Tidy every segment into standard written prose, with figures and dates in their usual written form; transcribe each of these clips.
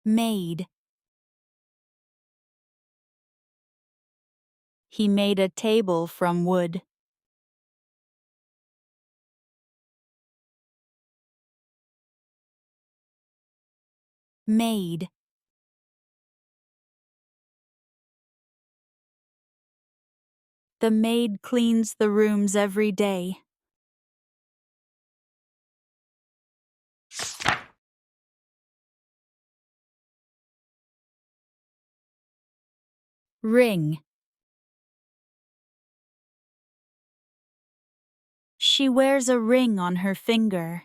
Made. He made a table from wood. Maid. The maid cleans the rooms every day. Ring. She wears a ring on her finger.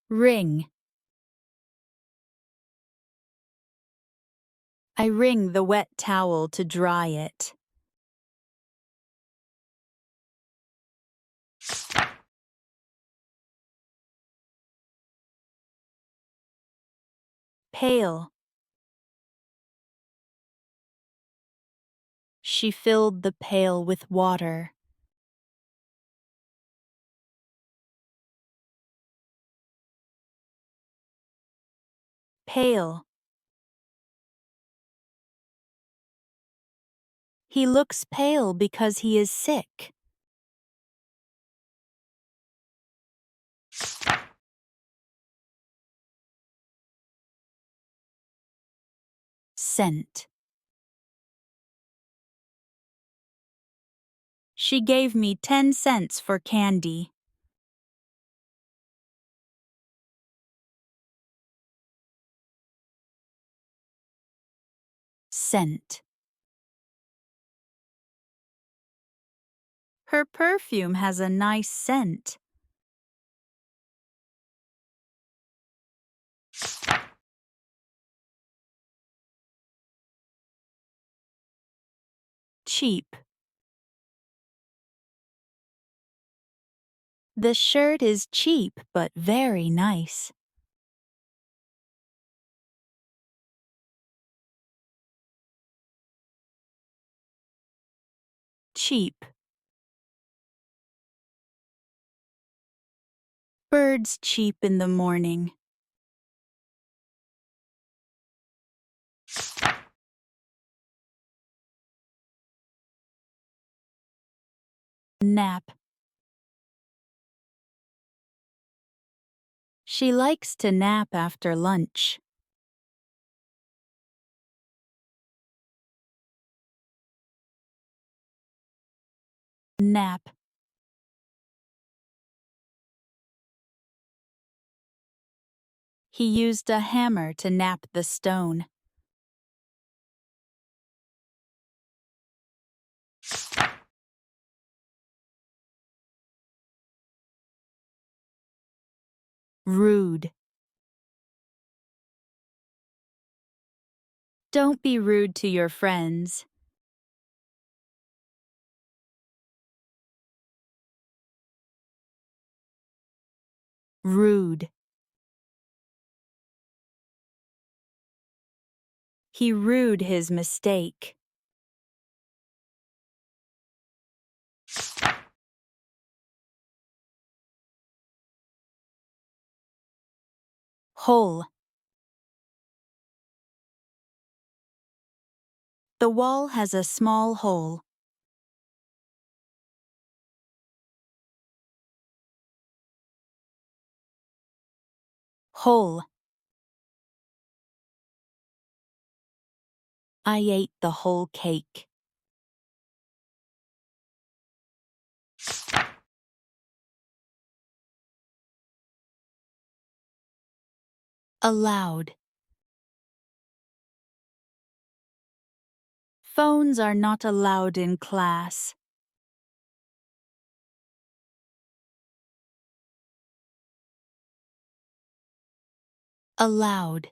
Ring. I wring the wet towel to dry it. Pail. She filled the pail with water. Pale. He looks pale because he is sick. Cent. She gave me 10 cents for candy. Scent. Her perfume has a nice scent. Cheap. The shirt is cheap but very nice. Cheap. Birds cheep in the morning. Nap. She likes to nap after lunch. Nap. He used a hammer to nap the stone. Rude. Don't be rude to your friends. Rude. He rued his mistake. Hole. The wall has a small hole. Hole. I ate the whole cake. Allowed. Phones are not allowed in class. Allowed.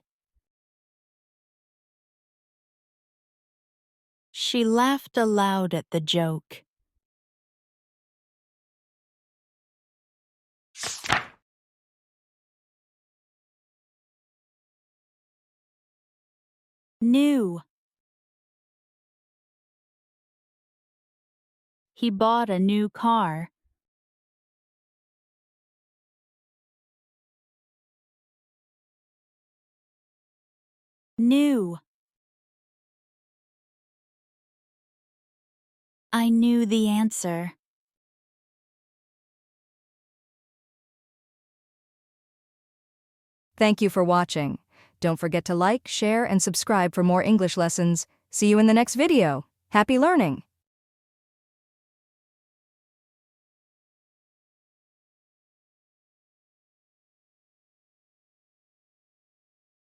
She laughed aloud at the joke. New. He bought a new car. Knew. I knew the answer. Thank you for watching. Don't forget to like, share, and subscribe for more English lessons. See you in the next video. Happy learning!